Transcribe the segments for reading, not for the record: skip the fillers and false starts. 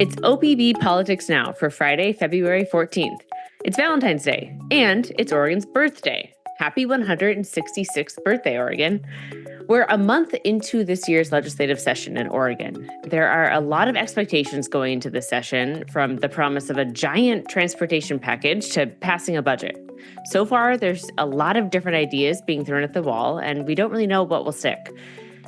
It's OPB Politics Now for Friday, February 14th. It's Valentine's Day, and it's Oregon's birthday. Happy 166th birthday, Oregon. We're a month into this year's legislative session in Oregon. There are a lot of expectations going into this session, from the promise of a giant transportation package to passing a budget. So far, there's a lot of different ideas being thrown at the wall, and we don't really know what will stick.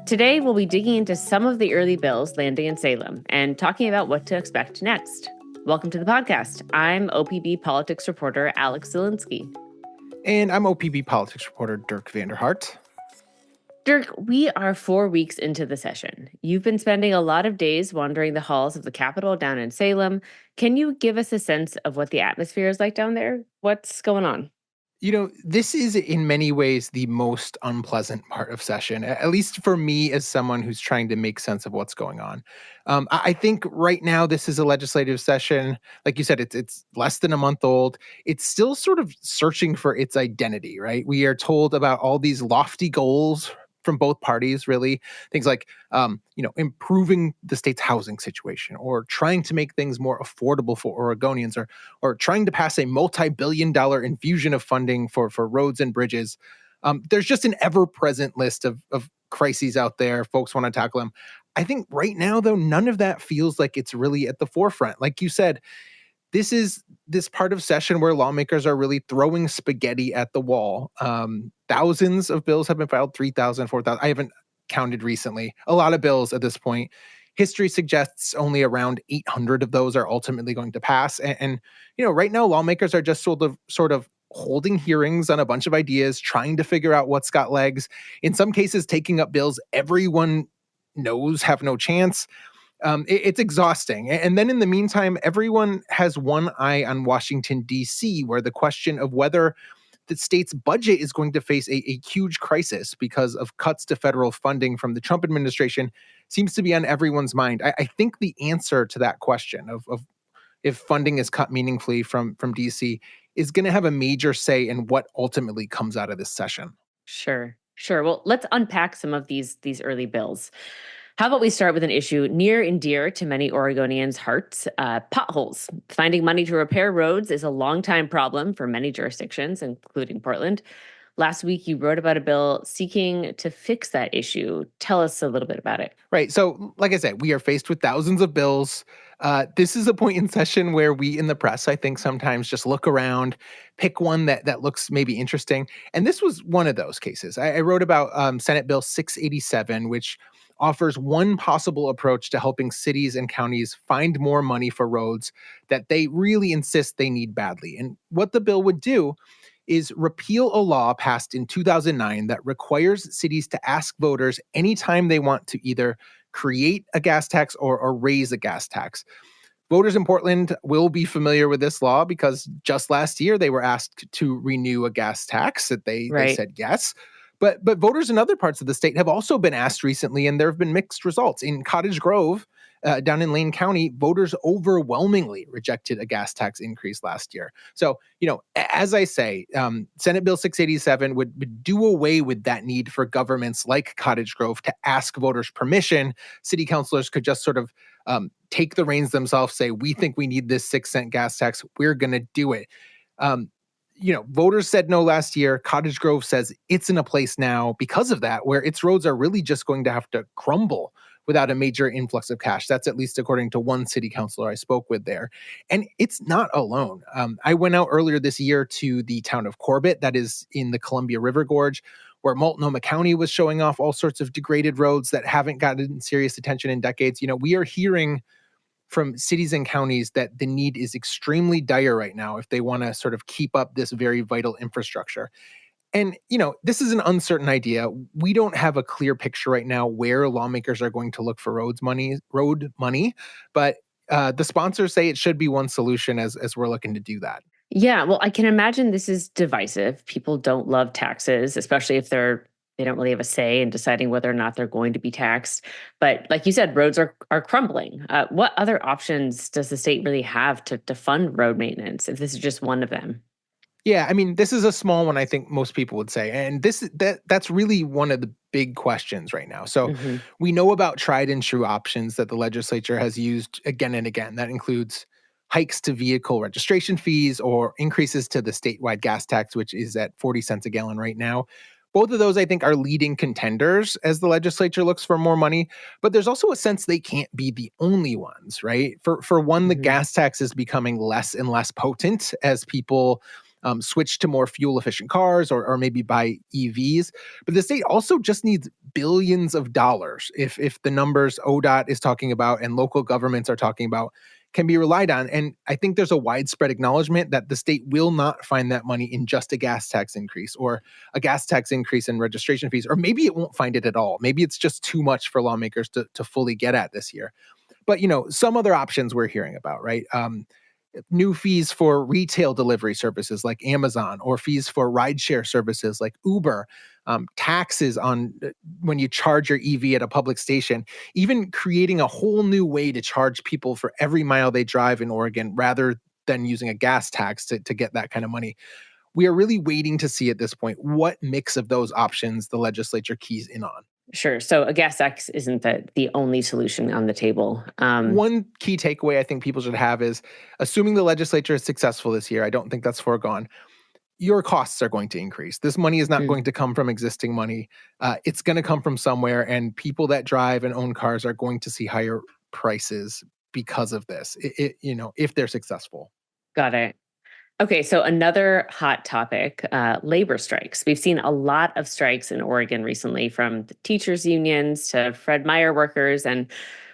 Today, we'll be digging into some of the early bills landing in Salem and talking about what to expect next. Welcome to the podcast. I'm OPB Politics reporter Alex Zielinski. And I'm OPB Politics reporter Dirk VanderHart. Dirk, we are 4 weeks into the session. You've been spending a lot of days wandering the halls of the Capitol down in Salem. Can you give us a sense of what the atmosphere is like down there? What's going on? You know, this is in many ways the most unpleasant part of session, at least for me as someone who's trying to make sense of what's going on. I think right now this is a legislative session. Like you said, it's less than a month old. It's still sort of searching for its identity, right? We are told about all these lofty goals from both parties, really. Things like, improving the state's housing situation, or trying to make things more affordable for Oregonians, or trying to pass a multi-billion-dollar infusion of funding for roads and bridges. There's just an ever-present list of crises out there. Folks want to tackle them. I think right now, though, none of that feels like it's really at the forefront. Like you said, this is this part of session where lawmakers are really throwing spaghetti at the wall. Thousands of bills have been filed, 3,000, 4,000. I haven't counted recently. A lot of bills at this point. History suggests only around 800 of those are ultimately going to pass. And right now, lawmakers are just sort of holding hearings on a bunch of ideas, trying to figure out what's got legs. In some cases, taking up bills everyone knows have no chance. It's exhausting. And then in the meantime, everyone has one eye on Washington, D.C., where the question of whether the state's budget is going to face a huge crisis because of cuts to federal funding from the Trump administration seems to be on everyone's mind. I think the answer to that question of if funding is cut meaningfully from D.C. is going to have a major say in what ultimately comes out of this session. Sure. Well, let's unpack some of these early bills. How about we start with an issue near and dear to many Oregonians' hearts, potholes. Finding money to repair roads is a longtime problem for many jurisdictions, including Portland. Last week, you wrote about a bill seeking to fix that issue. Tell us a little bit about it. Right. So, like I said, we are faced with thousands of bills. This is a point in session where we in the press, I think, sometimes just look around, pick one that looks maybe interesting. And this was one of those cases. I wrote about Senate Bill 687, which offers one possible approach to helping cities and counties find more money for roads that they really insist they need badly. And what the bill would do is repeal a law passed in 2009 that requires cities to ask voters anytime they want to either create a gas tax or raise a gas tax. Voters in Portland will be familiar with this law because just last year they were asked to renew a gas tax that they said yes. But voters in other parts of the state have also been asked recently, and there have been mixed results. In Cottage Grove, down in Lane County, voters overwhelmingly rejected a gas tax increase last year. So, as I say, Senate Bill 687 would do away with that need for governments like Cottage Grove to ask voters permission. City councilors could just sort of take the reins themselves, say, we think we need this 6-cent gas tax. We're going to do it. Voters said no last year. Cottage Grove says it's in a place now because of that, where its roads are really just going to have to crumble without a major influx of cash. That's at least according to one city councilor I spoke with there. And it's not alone. I went out earlier this year to the town of Corbett, that is in the Columbia River Gorge, where Multnomah County was showing off all sorts of degraded roads that haven't gotten serious attention in decades. We are hearing from cities and counties that the need is extremely dire right now if they want to sort of keep up this very vital infrastructure. And, this is an uncertain idea. We don't have a clear picture right now where lawmakers are going to look for road money, but the sponsors say it should be one solution as we're looking to do that. Yeah, well, I can imagine this is divisive. People don't love taxes, especially if they don't really have a say in deciding whether or not they're going to be taxed. But like you said, roads are crumbling. What other options does the state really have to fund road maintenance if this is just one of them? Yeah, I mean, this is a small one, I think most people would say. And that's really one of the big questions right now. So Hmm. we know about tried and true options that the legislature has used again and again. That includes hikes to vehicle registration fees or increases to the statewide gas tax, which is at 40 cents a gallon right now. Both of those, I think, are leading contenders as the legislature looks for more money. But there's also a sense they can't be the only ones, right? For one, the Hmm. gas tax is becoming less and less potent as people switch to more fuel efficient cars or maybe buy EVs. But the state also just needs billions of dollars if the numbers ODOT is talking about and local governments are talking about can be relied on. And I think there's a widespread acknowledgement that the state will not find that money in just a gas tax increase or a gas tax increase in registration fees, or maybe it won't find it at all. Maybe it's just too much for lawmakers to fully get at this year. But some other options we're hearing about, right? New fees for retail delivery services like Amazon, or fees for rideshare services like Uber, taxes on when you charge your EV at a public station, even creating a whole new way to charge people for every mile they drive in Oregon rather than using a gas tax to get that kind of money. We are really waiting to see at this point what mix of those options the legislature keys in on. Sure. So a gas tax isn't the only solution on the table. One key takeaway I think people should have is, assuming the legislature is successful this year, I don't think that's foregone. Your costs are going to increase. This money is not Mm, going to come from existing money. It's going to come from somewhere, and people that drive and own cars are going to see higher prices because of this. If they're successful. got it. Okay, so another hot topic, labor strikes. We've seen a lot of strikes in Oregon recently, from the teachers' unions to Fred Meyer workers. And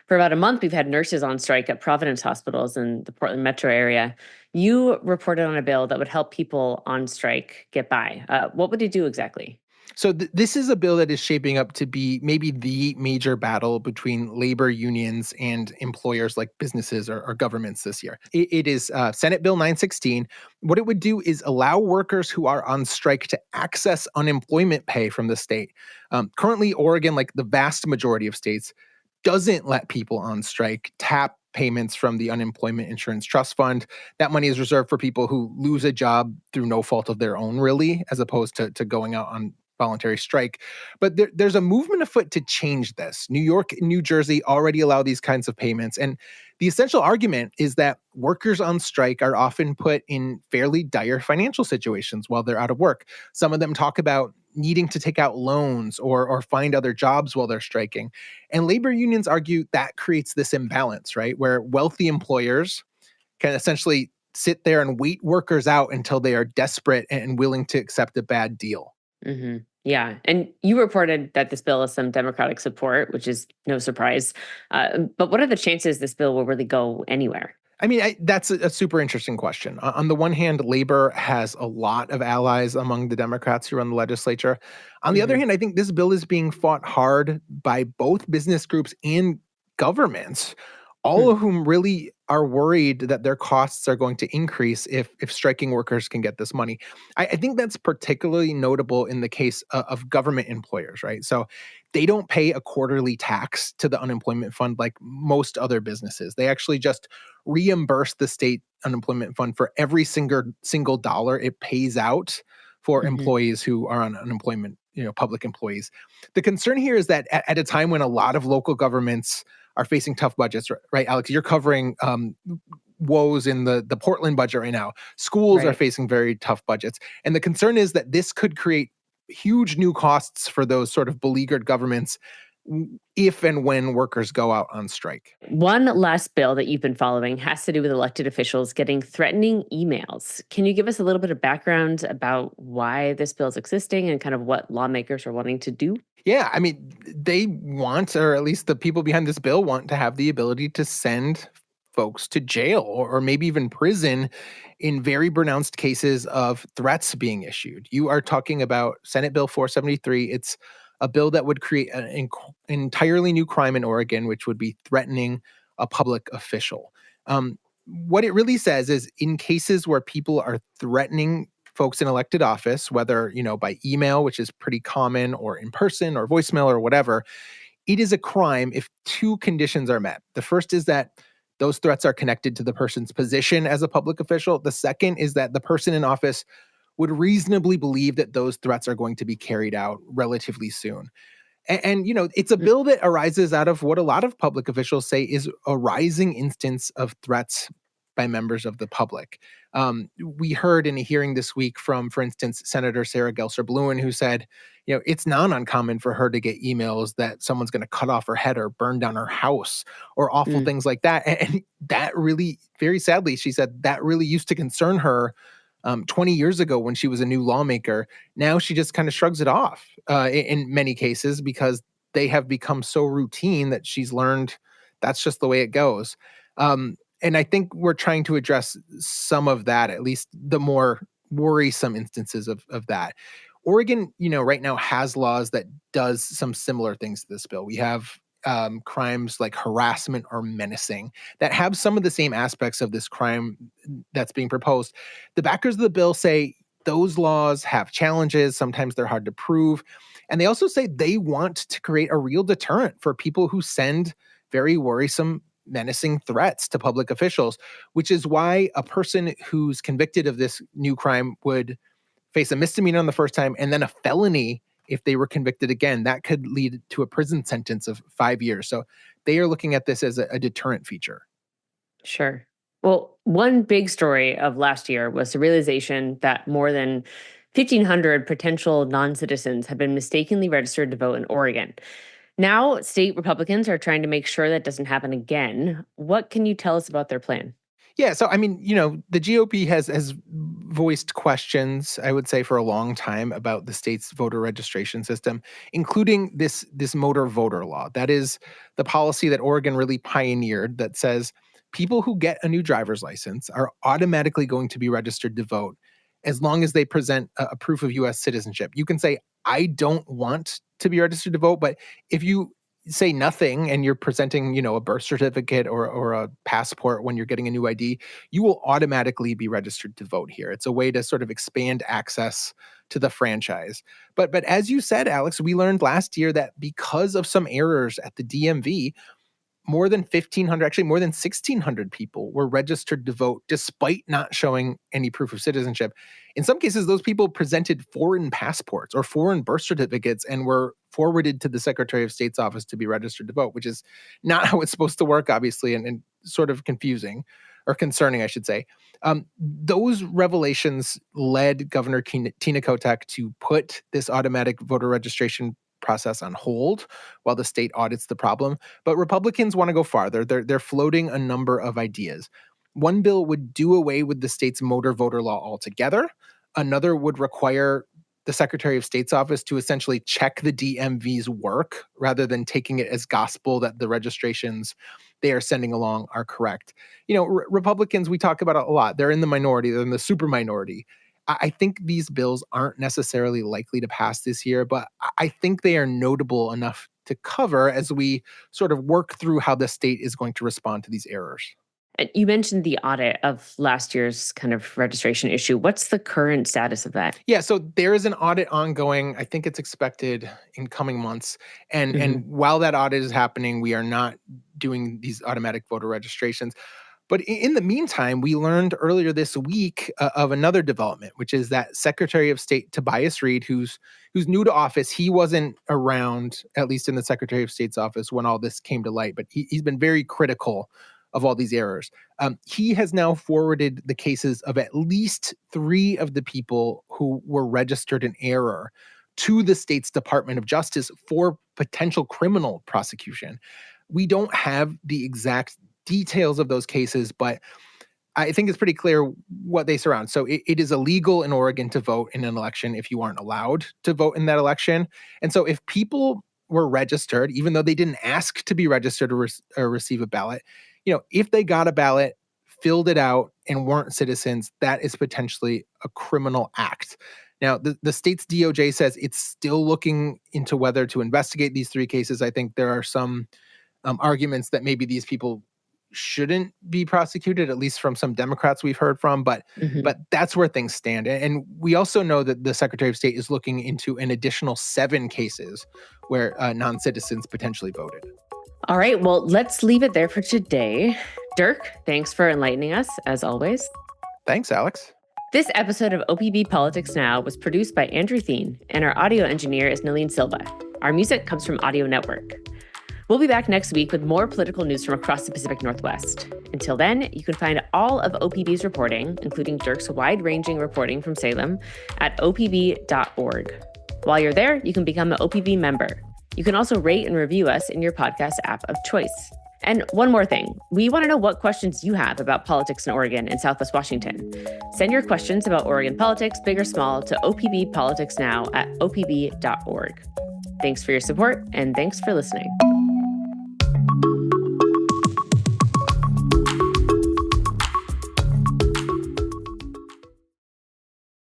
for about a month, we've had nurses on strike at Providence hospitals in the Portland metro area. You reported on a bill that would help people on strike get by. What would it do exactly? So this is a bill that is shaping up to be maybe the major battle between labor unions and employers like businesses or governments this year. It is Senate Bill 916. What it would do is allow workers who are on strike to access unemployment pay from the state. Currently, Oregon, like the vast majority of states, doesn't let people on strike tap payments from the unemployment insurance trust fund. That money is reserved for people who lose a job through no fault of their own, really, as opposed to going out on voluntary strike. But there's a movement afoot to change this. New York and New Jersey already allow these kinds of payments. And the essential argument is that workers on strike are often put in fairly dire financial situations while they're out of work. Some of them talk about needing to take out loans or find other jobs while they're striking. And labor unions argue that creates this imbalance, right? Where wealthy employers can essentially sit there and wait workers out until they are desperate and willing to accept a bad deal. Hmm. Yeah. And you reported that this bill has some Democratic support, which is no surprise. But what are the chances this bill will really go anywhere? I mean, that's a super interesting question. On the one hand, labor has a lot of allies among the Democrats who run the legislature. On the other Hmm. hand, I think this bill is being fought hard by both business groups and governments, all of whom really are worried that their costs are going to increase if striking workers can get this money. I think that's particularly notable in the case of government employers, right? So they don't pay a quarterly tax to the unemployment fund like most other businesses. They actually just reimburse the state unemployment fund for every single dollar it pays out for Hmm. employees who are on unemployment, public employees. The concern here is that at a time when a lot of local governments are facing tough budgets, right, Alex? You're covering woes in the Portland budget right now. Schools are Right. facing very tough budgets. And the concern is that this could create huge new costs for those sort of beleaguered governments if and when workers go out on strike. One last bill that you've been following has to do with elected officials getting threatening emails. Can you give us a little bit of background about why this bill is existing and kind of what lawmakers are wanting to do? Yeah, I mean, they want, or at least the people behind this bill want to have the ability to send folks to jail or maybe even prison in very pronounced cases of threats being issued. You are talking about Senate Bill 473. It's a bill that would create an entirely new crime in Oregon, which would be threatening a public official. What it really says is, in cases where people are threatening folks in elected office, whether, by email, which is pretty common, or in person or voicemail or whatever, it is a crime if two conditions are met. The first is that those threats are connected to the person's position as a public official. The second is that the person in office would reasonably believe that those threats are going to be carried out relatively soon. And, it's a bill that arises out of what a lot of public officials say is a rising instance of threats by members of the public. We heard in a hearing this week from, for instance, Senator Sarah Gelser-Bluin, who said, it's not uncommon for her to get emails that someone's going to cut off her head or burn down her house or awful things like that. And that really, very sadly, she said that really used to concern her 20 years ago when she was a new lawmaker. Now she just kind of shrugs it off in many cases because they have become so routine that she's learned that's just the way it goes. And I think we're trying to address some of that, at least the more worrisome instances of that. Oregon, right now has laws that does some similar things to this bill. We have crimes like harassment or menacing that have some of the same aspects of this crime that's being proposed. The backers of the bill say those laws have challenges. Sometimes they're hard to prove. And they also say they want to create a real deterrent for people who send very worrisome, menacing threats to public officials, which is why a person who's convicted of this new crime would face a misdemeanor on the first time and then a felony if they were convicted again. That could lead to a prison sentence of 5 years. So they are looking at this as a deterrent feature. Sure. Well, one big story of last year was the realization that more than 1,500 potential non-citizens had been mistakenly registered to vote in Oregon. Now, state Republicans are trying to make sure that doesn't happen again. What can you tell us about their plan? Yeah, so I mean, the GOP has voiced questions, I would say, for a long time about the state's voter registration system, including this motor voter law. That is the policy that Oregon really pioneered that says people who get a new driver's license are automatically going to be registered to vote as long as they present a proof of U.S. citizenship. You can say, I don't want to be registered to vote, but if you say nothing and you're presenting, a birth certificate or a passport when you're getting a new ID, you will automatically be registered to vote here. It's a way to sort of expand access to the franchise. But as you said, Alex, we learned last year that because of some errors at the DMV, more than 1,500, actually more than 1,600 people were registered to vote despite not showing any proof of citizenship. In some cases, those people presented foreign passports or foreign birth certificates and were forwarded to the Secretary of State's office to be registered to vote, which is not how it's supposed to work, obviously, and sort of confusing or concerning, I should say. Those revelations led Governor Tina Kotek to put this automatic voter registration process on hold while the state audits the problem. But Republicans want to go farther. They're floating a number of ideas. One bill would do away with the state's motor voter law altogether. Another would require the Secretary of State's office to essentially check the DMV's work rather than taking it as gospel that the registrations they are sending along are correct. Republicans, we talk about it a lot. They're in the minority. They're in the super minority. I think these bills aren't necessarily likely to pass this year, but I think they are notable enough to cover as we sort of work through how the state is going to respond to these errors. You mentioned the audit of last year's kind of registration issue. What's the current status of that? Yeah, so there is an audit ongoing. I think it's expected in coming months. And while that audit is happening, we are not doing these automatic voter registrations. But in the meantime, we learned earlier this week of another development, which is that Secretary of State Tobias Reed, who's new to office, he wasn't around, at least in the Secretary of State's office, when all this came to light. But he's been very critical of all these errors. He has now forwarded the cases of at least 3 of the people who were registered in error to the state's Department of Justice for potential criminal prosecution. We don't have the exact details of those cases, but I think it's pretty clear what they surround. So it is illegal in Oregon to vote in an election if you aren't allowed to vote in that election. And so if people were registered, even though they didn't ask to be registered or receive a ballot, if they got a ballot, filled it out, and weren't citizens, that is potentially a criminal act. Now, the state's DOJ says it's still looking into whether to investigate these 3 cases. I think there are some arguments that maybe these people shouldn't be prosecuted, at least from some Democrats we've heard from, but that's where things stand. And we also know that the Secretary of State is looking into an additional 7 cases where non-citizens potentially voted. All right, well, let's leave it there for today. Dirk, thanks for enlightening us, as always. Thanks, Alex. This episode of OPB Politics Now was produced by Andrew Thien, and our audio engineer is Nalene Silva. Our music comes from Audio Network. We'll be back next week with more political news from across the Pacific Northwest. Until then, you can find all of OPB's reporting, including Dirk's wide-ranging reporting from Salem, at opb.org. While you're there, you can become an OPB member. You can also rate and review us in your podcast app of choice. And one more thing, we want to know what questions you have about politics in Oregon and Southwest Washington. Send your questions about Oregon politics, big or small, to OPB Politics Now at opb.org. Thanks for your support, and thanks for listening.